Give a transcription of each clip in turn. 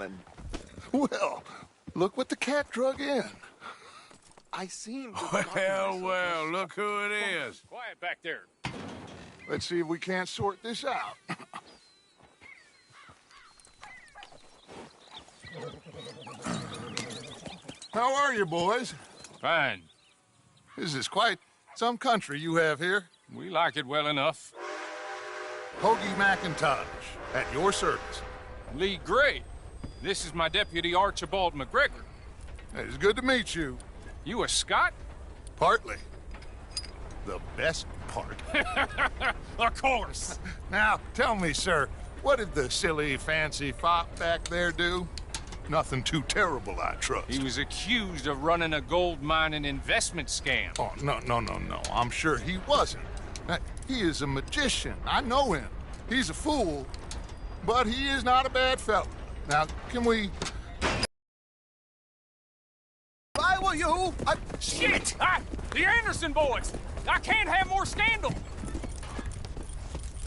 son. Well, look what the cat drug in. I seem to... Well, look who it is. Quiet back there. Let's see if we can't sort this out. How are you, boys? Fine. This is quite some country you have here. We like it well enough. Hoagie McIntosh, at your service. Lee Gray. This is my deputy Archibald McGregor. It's good to meet you. You a Scot? Partly. The best part. Of course. Now, tell me, sir, what did the silly, fancy fop back there do? Nothing too terrible, I trust. He was accused of running a gold mining investment scam. Oh, no. I'm sure he wasn't. He is a magician. I know him. He's a fool, but he is not a bad fellow. Now, can we... If I were you, Shit! The Anderson boys! I can't have more scandal!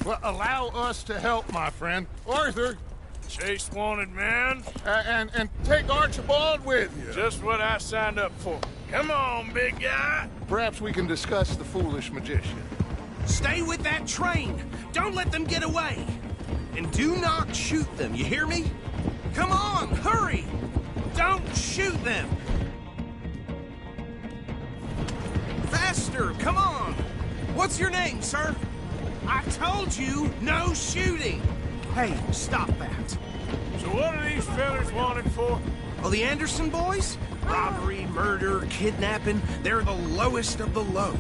Well, allow us to help, my friend. Arthur, Chase wanted man. and take Archibald with you. Just what I signed up for. Come on, big guy. Perhaps we can discuss the foolish magician. Stay with that train. Don't let them get away. And do not shoot them, you hear me? Come on, hurry! Don't shoot them! Faster, come on! What's your name, sir? I told you, no shooting! Hey, stop that. So what are these fellas wanted for? Oh, the Anderson boys? Robbery, murder, kidnapping, they're the lowest of the low.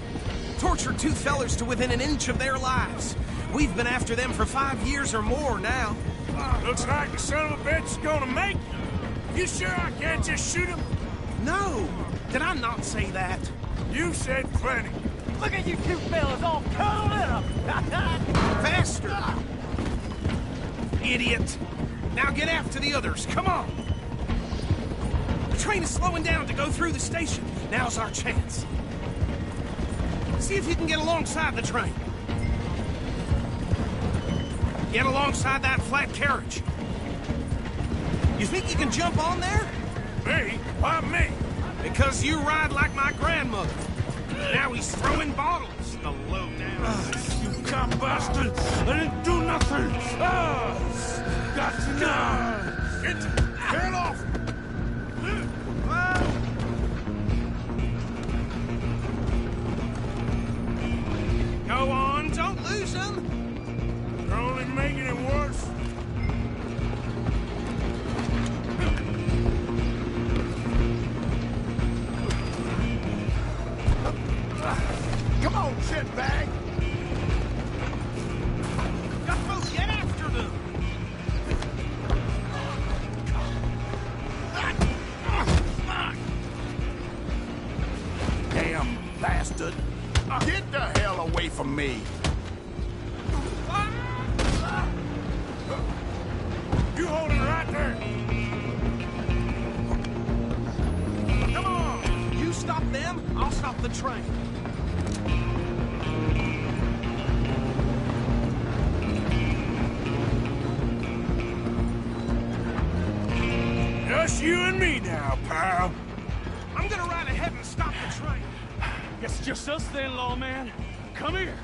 Tortured two fellers to within an inch of their lives. We've been after them for 5 years or more now. Looks like the son of a bitch is gonna make it. You sure I can't just shoot him? No! Did I not say that? You said plenty. Look at you two fellas all cuddled up! Faster! Idiot! Now get after the others, come on! The train is slowing down to go through the station. Now's our chance. See if you can get alongside the train. Get alongside that flat carriage. You think you can jump on there? Me? Why me? Because you ride like my grandmother. Now he's throwing bottles, the low down. You cop bastard! I didn't do nothing! Got to know! Get off! Go on, don't lose him. You're only making it worse. come on, shitbag. Go, get after them. Damn bastard. Get the hell away from me. You hold it right there. Come on. You stop them, I'll stop the train. Just you and me now, pal. I'm gonna ride ahead and stop the train. Guess it's just us then, lawman. Come here.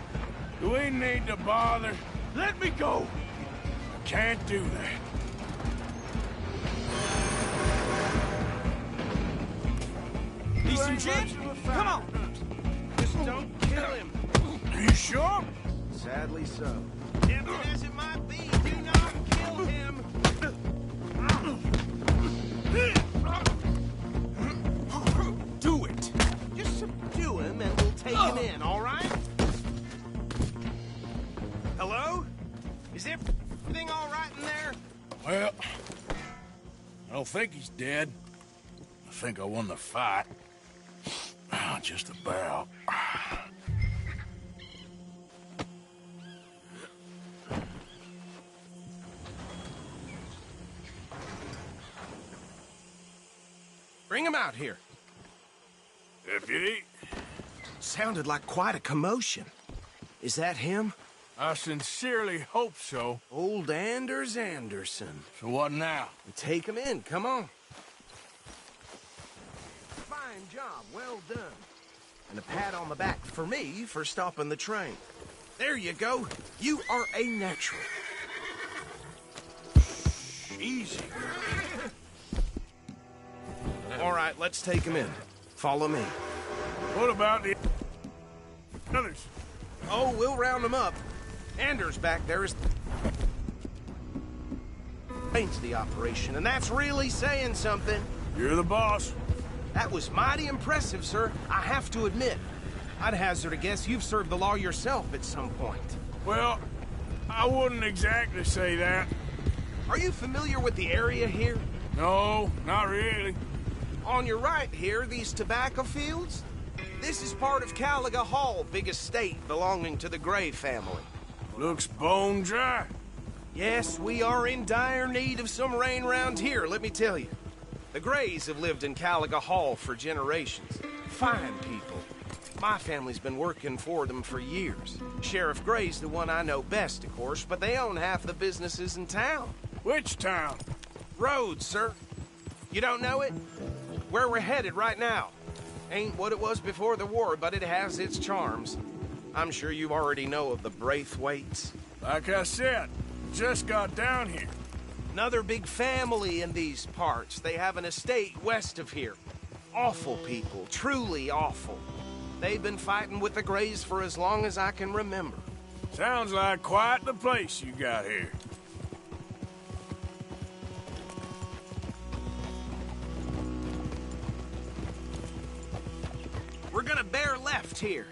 Do we need to bother? Let me go. Can't do that. Need some gin? Come on. Just don't kill him. You sure? Sadly so. Tempting as it might be, do not kill him. Do it. Just subdue him and we'll take him in, all right? Hello? Is everything all right in there? Well, I don't think he's dead. I think I won the fight. Just about. Bring him out here. Deputy? Sounded like quite a commotion. Is that him? I sincerely hope so. Old Anders Anderson. So what now? Take him in, come on. Fine job, well done. And a pat on the back for me for stopping the train. There you go. You are a natural. Easy. All right, let's take him in. Follow me. What about the others? Oh, we'll round them up. Anders back there is the operation, and that's really saying something. You're the boss. That was mighty impressive, sir. I have to admit. I'd hazard a guess you've served the law yourself at some point. Well, I wouldn't exactly say that. Are you familiar with the area here? No, not really. On your right here, these tobacco fields? This is part of Caliga Hall, big estate belonging to the Gray family. Looks bone dry. Yes, we are in dire need of some rain round here, let me tell you. The Grays have lived in Caliga Hall for generations. Fine people. My family's been working for them for years. Sheriff Gray's the one I know best, of course, but they own half the businesses in town. Which town? Rhodes, sir. You don't know it? Where we're headed right now. Ain't what it was before the war, but it has its charms. I'm sure you already know of the Braithwaites. Like I said, just got down here. Another big family in these parts. They have an estate west of here. Awful people, truly awful. They've been fighting with the Grays for as long as I can remember. Sounds like quite the place you got here. We're gonna bear left here.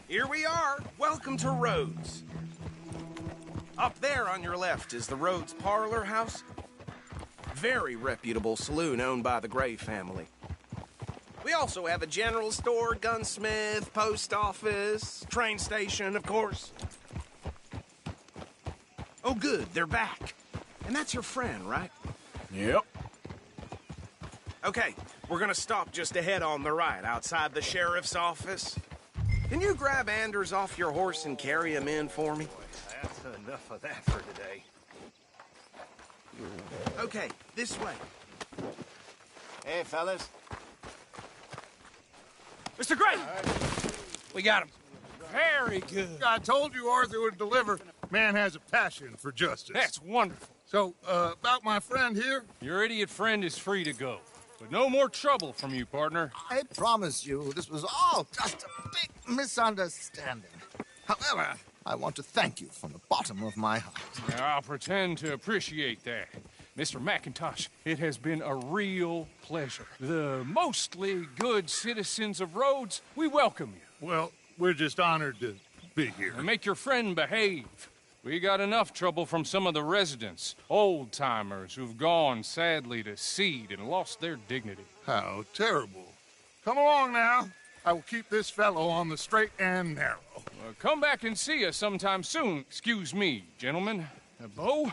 Here we are. Welcome to Rhodes. Up there on your left is the Rhodes Parlor House. Very reputable saloon owned by the Gray family. We also have a general store, gunsmith, post office, train station, of course. Oh, good, they're back. And that's your friend, right? Yep. Okay, we're gonna stop just ahead on the right, outside the sheriff's office. Can you grab Anders off your horse and carry him in for me? That's enough of that for today. Okay, this way. Hey, fellas. Mr. Gray! We got him. Very good. I told you Arthur would deliver. Man has a passion for justice. That's wonderful. So, about my friend here? Your idiot friend is free to go. But no more trouble from you, partner. I promise you, this was all just a big misunderstanding. However, I want to thank you from the bottom of my heart. Now, I'll pretend to appreciate that. Mr. McIntosh, it has been a real pleasure. The mostly good citizens of Rhodes, we welcome you. Well, we're just honored to be here. And make your friend behave. We got enough trouble from some of the residents, old-timers who've gone, sadly, to seed and lost their dignity. How terrible. Come along now. I will keep this fellow on the straight and narrow. Come back and see us sometime soon. Excuse me, gentlemen. Bo,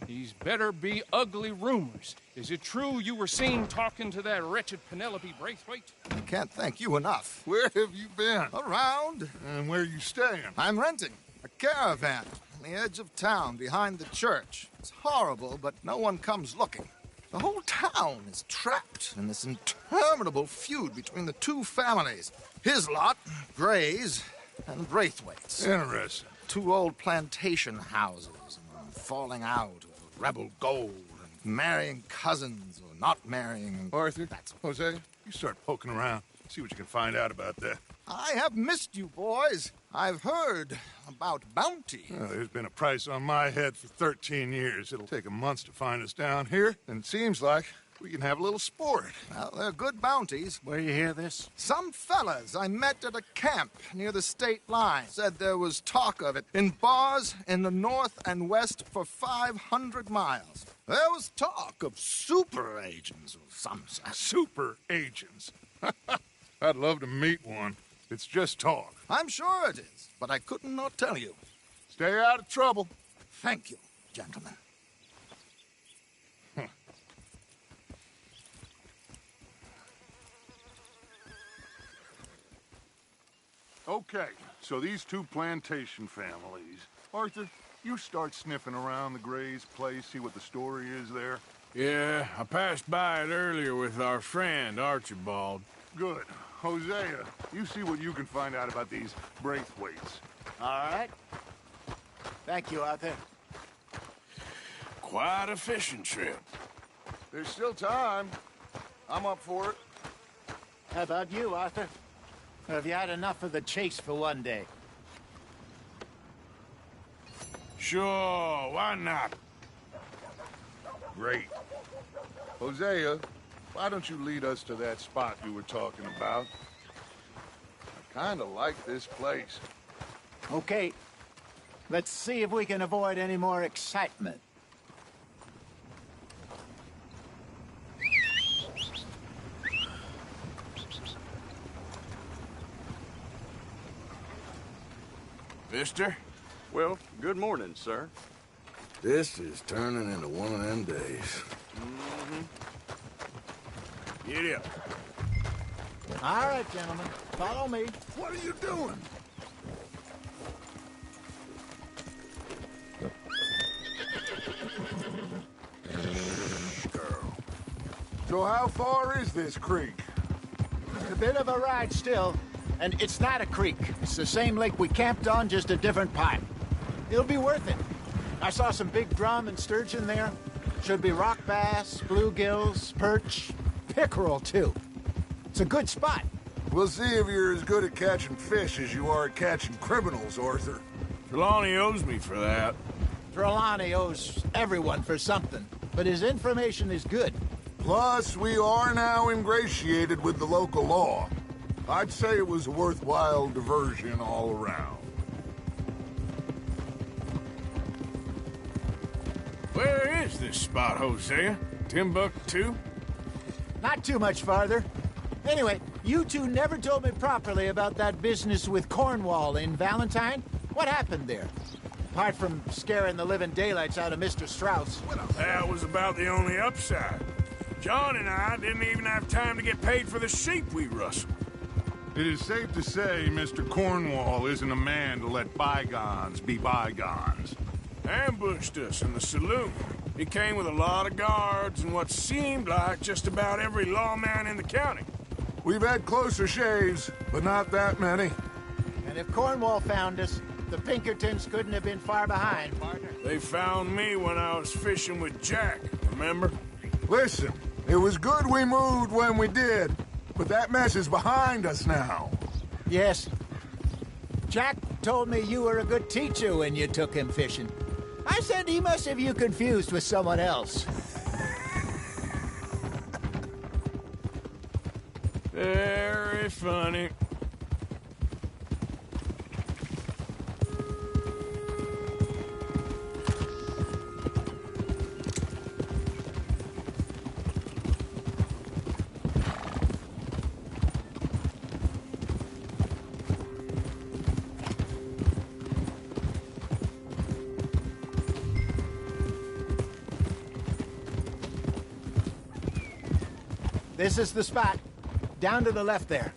these better be ugly rumors. Is it true you were seen talking to that wretched Penelope Braithwaite? I can't thank you enough. Where have you been? Around. And where are you staying? I'm renting a caravan on the edge of town behind the church. It's horrible, but no one comes looking. The whole town is trapped in this interminable feud between the two families. His lot, Gray's, and Braithwaite's. Interesting. Two old plantation houses, falling out of rebel gold, and marrying cousins or not marrying. Arthur, Jose, you start poking around. See what you can find out about that. I have missed you, boys. I've heard about bounty. Well, there's been a price on my head for 13 years. It'll take a month to find us down here, and it seems like We can have a little sport. Well, they're good bounties. Where you hear this? Some fellas I met at a camp near the state line said there was talk of it in bars in the north and west for 500 miles. There was talk of super agents of some sort. Super agents. I'd love to meet one. It's just talk. I'm sure it is, but I couldn't not tell you. Stay out of trouble. Thank you, gentlemen. Okay, so these two plantation families. Arthur, you start sniffing around the Gray's place, see what the story is there. Yeah, I passed by it earlier with our friend, Archibald. Good. Hosea, you see what you can find out about these Braithwaites. All right. Thank you, Arthur. Quite a fishing trip. There's still time. I'm up for it. How about you, Arthur? Or have you had enough of the chase for one day? Sure, why not? Great. Hosea, why don't you lead us to that spot you were talking about? I kind of like this place. Okay. Let's see if we can avoid any more excitement. Mister? Well, good morning, sir. This is turning into one of them days. Get up. All right, gentlemen. Follow me. What are you doing? Girl. So how far is this creek? It's a bit of a ride still. And it's not a creek. It's the same lake we camped on, just a different pipe. It'll be worth it. I saw some big drum and sturgeon there. Should be rock bass, bluegills, perch, pickerel, too. It's a good spot. We'll see if you're as good at catching fish as you are at catching criminals, Arthur. Trelawney owes me for that. Trelawney owes everyone for something, but his information is good. Plus, we are now ingratiated with the local law. I'd say it was a worthwhile diversion all around. Where is this spot, Hosea? Timbuktu? Not too much farther. Anyway, you two never told me properly about that business with Cornwall in Valentine. What happened there? Apart from scaring the living daylights out of Mr. Strauss. That was about the only upside. John and I didn't even have time to get paid for the sheep we rustled. It is safe to say Mr. Cornwall isn't a man to let bygones be bygones. Ambushed us in the saloon. He came with a lot of guards and what seemed like just about every lawman in the county. We've had closer shaves, but not that many. And if Cornwall found us, the Pinkertons couldn't have been far behind, partner. They found me when I was fishing with Jack, remember? Listen, it was good we moved when we did, but that mess is behind us now. Yes. Jack told me you were a good teacher when you took him fishing. I said he must have you confused with someone else. Very funny. This is the spot. Down to the left there.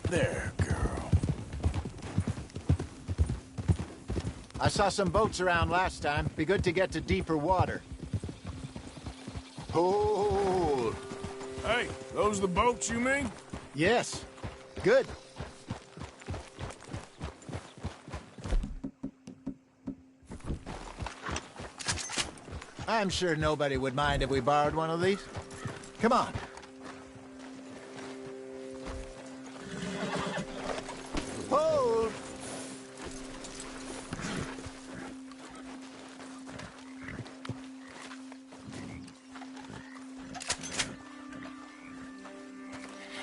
There, girl. I saw some boats around last time. Be good to get to deeper water. Hold. Hey, those the boats you mean? Yes. Good. I'm sure nobody would mind if we borrowed one of these. Come on.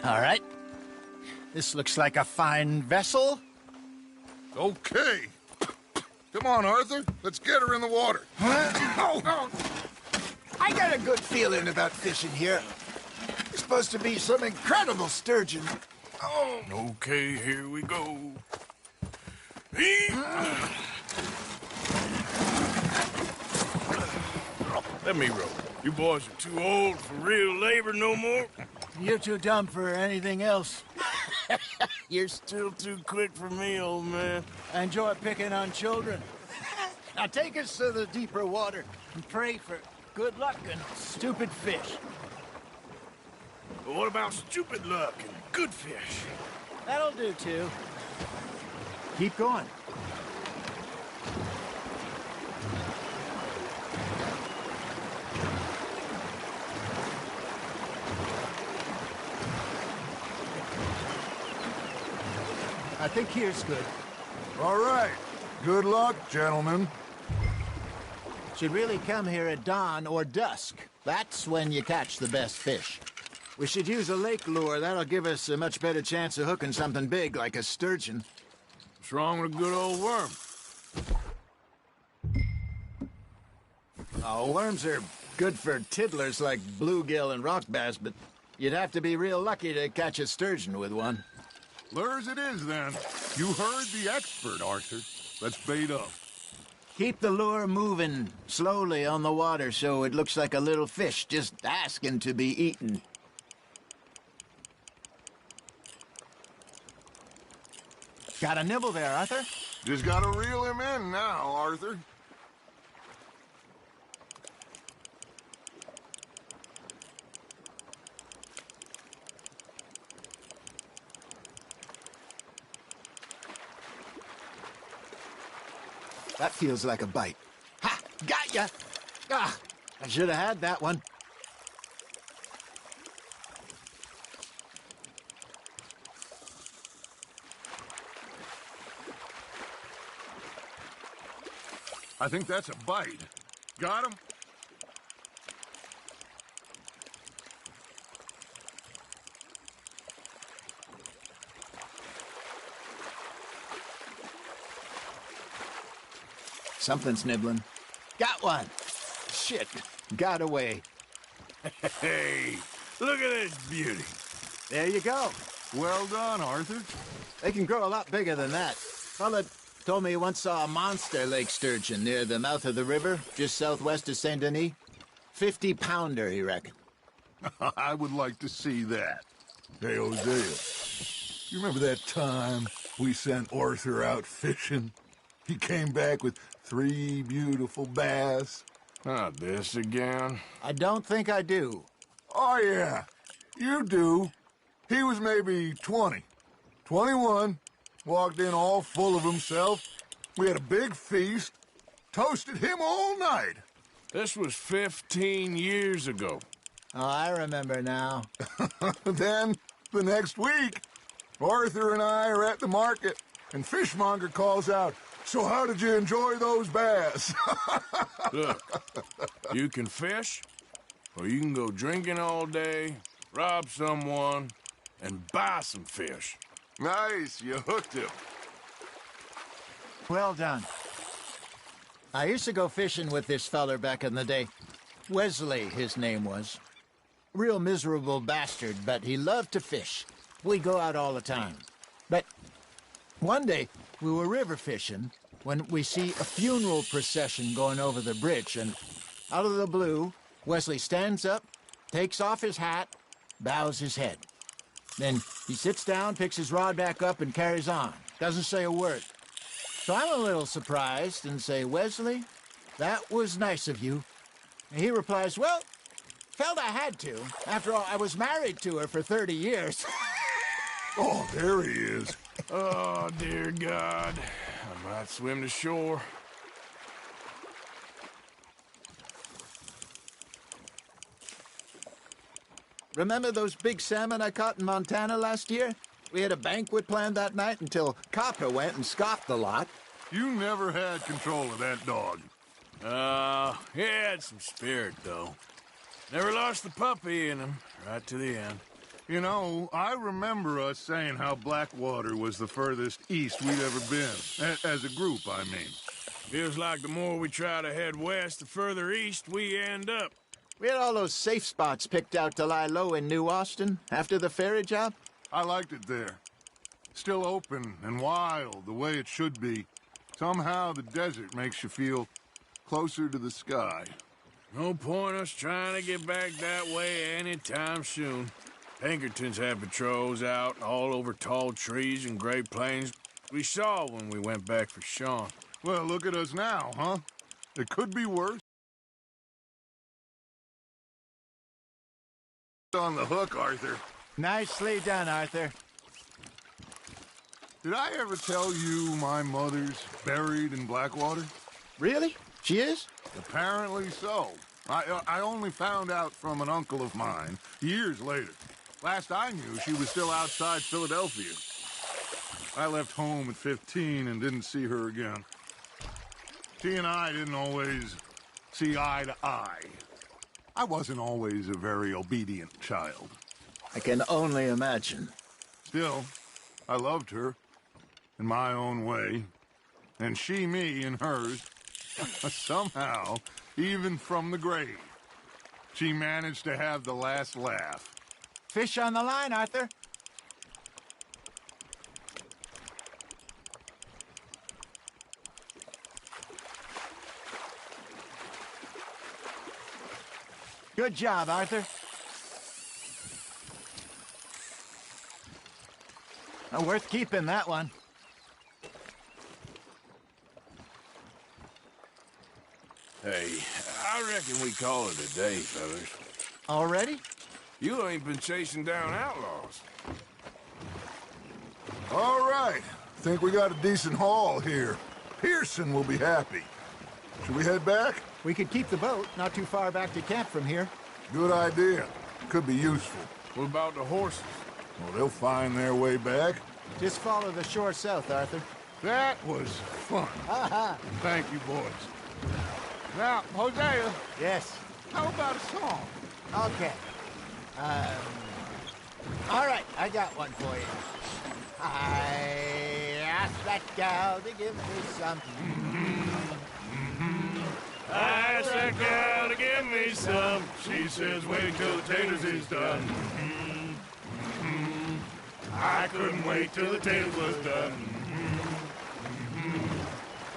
All right. This looks like a fine vessel. Okay. Come on, Arthur. Let's get her in the water. I got a good feeling about fishing here. There's supposed to be some incredible sturgeon. Oh. Okay, here we go. Let me row. You boys are too old for real labor no more. You're too dumb for anything else. You're still too quick for me, old man. I enjoy picking on children. Now take us to the deeper water and pray for good luck and stupid fish. But what about stupid luck and good fish? That'll do, too. Keep going. I think here's good. All right. Good luck, gentlemen. Should really come here at dawn or dusk. That's when you catch the best fish. We should use a lake lure. That'll give us a much better chance of hooking something big like a sturgeon. What's wrong with a good old worm? Oh, worms are good for tiddlers like bluegill and rock bass, but you'd have to be real lucky to catch a sturgeon with one. Lures it is, then. You heard the expert, Arthur. Let's bait up. Keep the lure moving slowly on the water so it looks like a little fish just asking to be eaten. Got a nibble there, Arthur? Just gotta reel him in now, Arthur. That feels like a bite. Ha! Got ya! Ah! I should have had that one. I think that's a bite. Got him? Something's nibbling. Got one! Shit, got away. Hey, look at this beauty. There you go. Well done, Arthur. They can grow a lot bigger than that. Fella told me he once saw a monster lake sturgeon near the mouth of the river, just southwest of Saint Denis. 50-pounder, he reckoned. I would like to see that. Hey, Hosea, you remember that time we sent Arthur out fishing? He came back with 3 beautiful bass. Not this again. I don't think I do. Oh, yeah, you do. He was maybe 20, 21, walked in all full of himself. We had a big feast, toasted him all night. This was 15 years ago. Oh, I remember now. Then, the next week, Arthur and I are at the market, and Fishmonger calls out, "So how did you enjoy those bass?" Look, you can fish, or you can go drinking all day, rob someone, and buy some fish. Nice, you hooked him. Well done. I used to go fishing with this feller back in the day. Wesley, his name was. Real miserable bastard, but he loved to fish. We'd go out all the time. But one day, we were river fishing when we see a funeral procession going over the bridge, and out of the blue, Wesley stands up, takes off his hat, bows his head. Then he sits down, picks his rod back up, and carries on. Doesn't say a word. So I'm a little surprised and say, "Wesley, that was nice of you." And he replies, "Well, felt I had to. After all, I was married to her for 30 years. Oh, there he is. Oh, dear God. I might swim to shore. Remember those big salmon I caught in Montana last year? We had a banquet planned that night until Copper went and scoffed the lot. You never had control of that dog. He had some spirit, though. Never lost the puppy in him, right to the end. You know, I remember us saying how Blackwater was the furthest east we'd ever been. As a group, I mean. Feels like the more we try to head west, the further east we end up. We had all those safe spots picked out to lie low in New Austin after the ferry job. I liked it there. Still open and wild, the way it should be. Somehow the desert makes you feel closer to the sky. No point us trying to get back that way anytime soon. Pinkertons had patrols out all over tall trees and Great Plains. We saw when we went back for Sean. Well, look at us now, huh? It could be worse. On the hook, Arthur. Nicely done, Arthur. Did I ever tell you my mother's buried in Blackwater? Really? She is? Apparently so. I only found out from an uncle of mine years later. Last I knew, she was still outside Philadelphia. I left home at 15 and didn't see her again. She and I didn't always see eye to eye. I wasn't always a very obedient child. I can only imagine. Still, I loved her in my own way, and she me in hers. Somehow, even from the grave, she managed to have the last laugh. Fish on the line, Arthur. Good job, Arthur. Worth keeping, that one. Hey, I reckon we call it a day, fellas. Already? You ain't been chasing down outlaws. All right. Think we got a decent haul here. Pearson will be happy. Should we head back? We could keep the boat not too far back to camp from here. Good idea. Could be useful. What about the horses? Well, they'll find their way back. Just follow the shore south, Arthur. That was fun. Thank you, boys. Now, Hosea, Yes. how about a song? Okay. All right, I got one for you. I asked that gal to give me some. I asked that gal to give me some. She says, wait till the taters is done. I couldn't wait till the taters was done.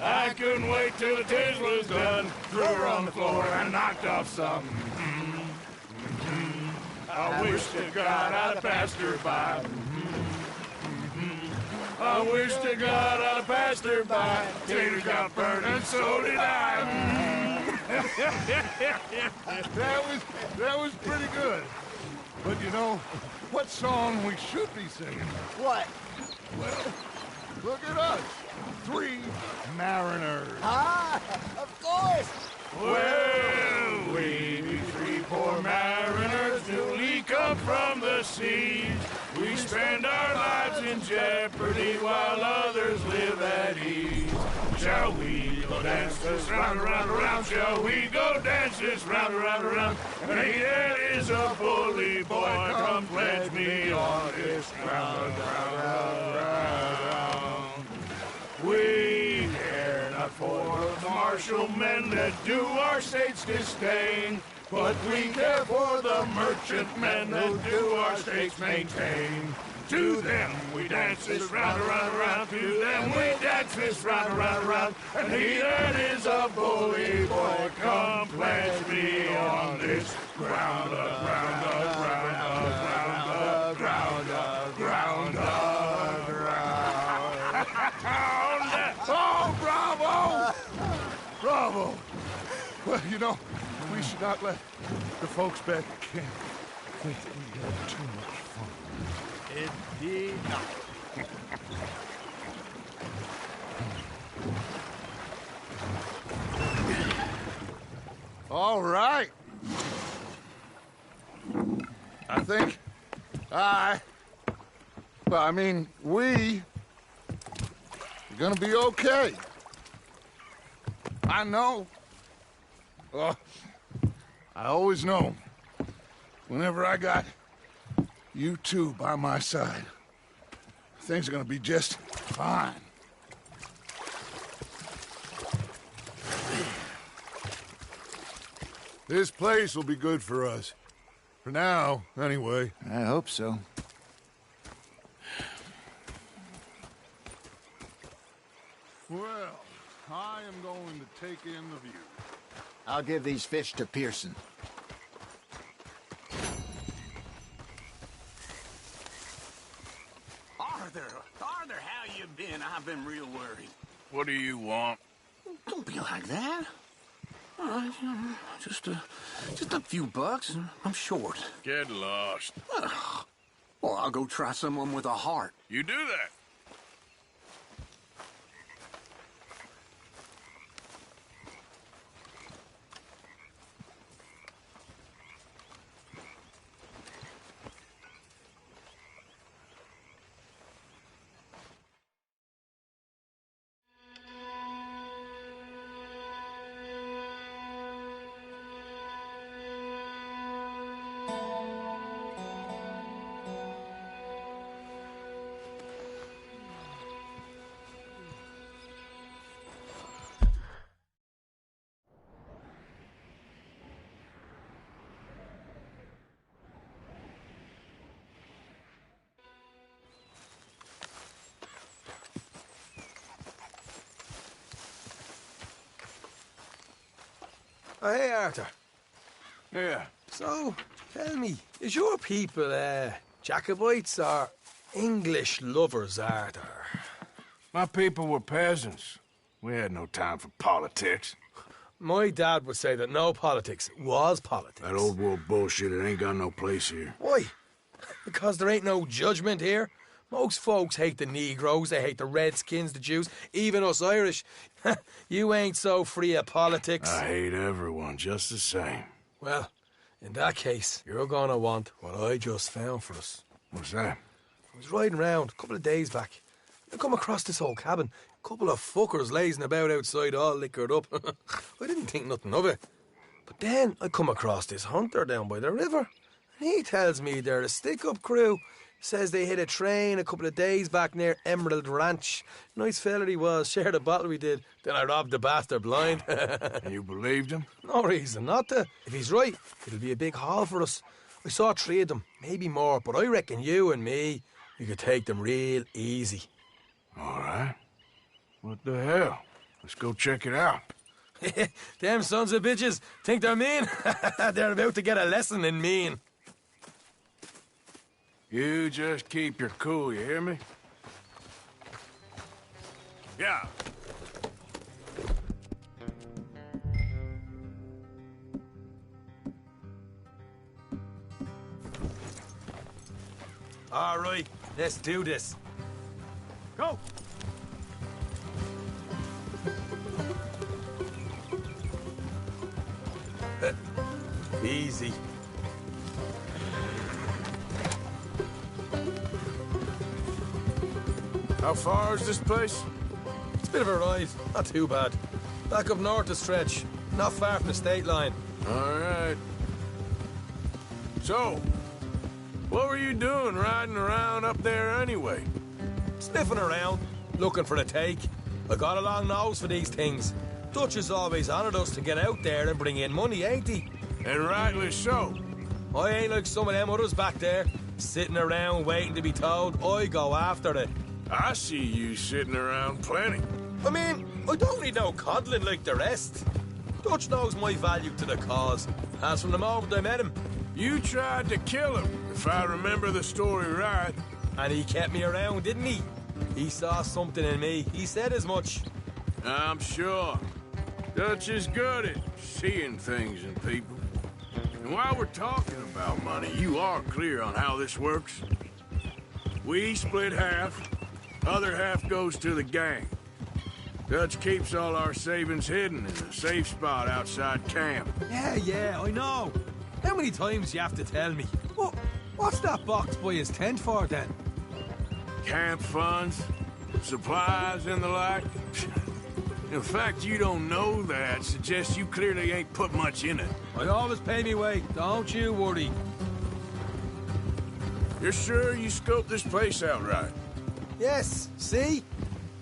I couldn't wait till the taters was done. Threw her on the floor and knocked off some. I wish to God I'd have passed her by. I wish to God I'd have passed her by. Taters got burned and so did I. That was pretty good. But you know, what song we should be singing? What? Well, look at us. 3 mariners. Ah, of course. Well, we be 3 poor mariners newly come from the seas. We spend our lives in jeopardy while others live at ease. Shall we go dance this round, around, around? Shall we go dance this round, around, around? And he that is a bully boy, come pledge me on this round, round, round. We care not for the martial men that do our states disdain, but we care for the merchant men that do our states maintain. To them we dance this round, around, around. To them we dance this round, around, around. And he that is a bully boy, come pledge me on this ground, ground, ground, ground, ground, ground, ground. Oh, bravo! Bravo! Well, you know, we should not let the folks back at camp think that we had too much fun. Indeed not. All right. I think we are gonna be okay. I know. I always know. Whenever I got You two by my side. Things are gonna be just fine. This place will be good for us. For now, anyway. I hope so. Well, I am going to take in the view. I'll give these fish to Pearson. Arthur, how you been? I've been real worried. What do you want? Don't be like that. Just a few bucks. I'm short. Get lost. Well, I'll go try someone with a heart. You do that. Oh, hey, Arthur. Yeah. So, tell me, is your people, Jacobites or English lovers, Arthur? My people were peasants. We had no time for politics. My dad would say that no politics was politics. That old world bullshit, it ain't got no place here. Why? Because there ain't no judgment here. Most folks hate the Negroes, they hate the Redskins, the Jews, even us Irish. You ain't so free of politics. I hate everyone just the same. Well, in that case, you're gonna want what I just found for us. What's that? I was riding around a couple of days back. I come across this old cabin. A couple of fuckers lazing about outside all liquored up. I didn't think nothing of it. But then I come across this hunter down by the river. And he tells me they're a stick-up crew. Says they hit a train a couple of days back near Emerald Ranch. Nice fella he was, shared a bottle we did. Then I robbed the bastard blind. You believed him? No reason not to. If he's right, it'll be a big haul for us. I saw 3 of them, maybe more, but I reckon you and me, we could take them real easy. All right. What the hell? Let's go check it out. Them sons of bitches think they're mean. They're about to get a lesson in mean. You just keep your cool, you hear me? Yeah. All right, let's do this. Go! Easy. How far is this place? It's a bit of a ride, not too bad. Back up north a stretch, not far from the state line. All right. So, what were you doing riding around up there anyway? Sniffing around, looking for the take. I got a long nose for these things. Dutch has always honoured us to get out there and bring in money, ain't he? And rightly so. I ain't like some of them others back there, sitting around waiting to be told. I go after it. I see you sitting around plenty. I mean, I don't need no coddling like the rest. Dutch knows my value to the cause, as from the moment I met him. You tried to kill him, if I remember the story right. And he kept me around, didn't he? He saw something in me. He said as much. I'm sure. Dutch is good at seeing things in people. And while we're talking about money, you are clear on how this works. We split half, other half goes to the gang. Dutch keeps all our savings hidden in a safe spot outside camp. Yeah, I know. How many times you have to tell me? What's that box by his tent for, then? Camp funds, supplies, and the like. The fact you don't know that suggests you clearly ain't put much in it. I always pay me way, don't you worry. You're sure you scoped this place out right? Yes, see?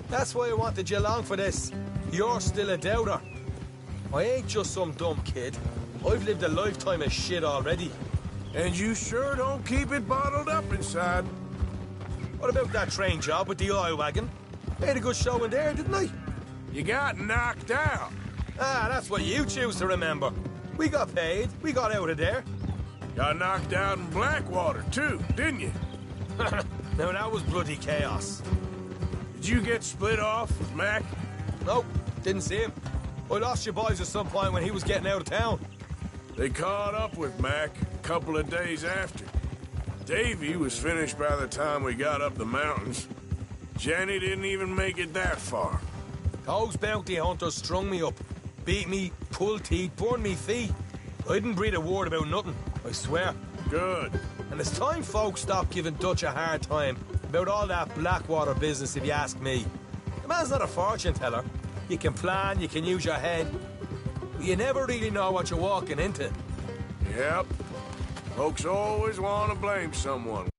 That's why I wanted you along for this. You're still a doubter. I ain't just some dumb kid. I've lived a lifetime of shit already. And you sure don't keep it bottled up inside. What about that train job with the oil wagon? Made a good show in there, didn't I? You got knocked out. Ah, that's what you choose to remember. We got paid. We got out of there. Got knocked out in Blackwater, too, didn't you? Now, that was bloody chaos. Did you get split off with Mac? Nope, didn't see him. I lost your boys at some point when he was getting out of town. They caught up with Mac a couple of days after. Davy was finished by the time we got up the mountains. Jenny didn't even make it that far. Those bounty hunters strung me up. Beat me, pulled teeth, burned me feet. I didn't breathe a word about nothing, I swear. Good. And it's time folks stopped giving Dutch a hard time about all that Blackwater business, if you ask me. The man's not a fortune teller. You can plan, you can use your head, but you never really know what you're walking into. Yep. Folks always want to blame someone.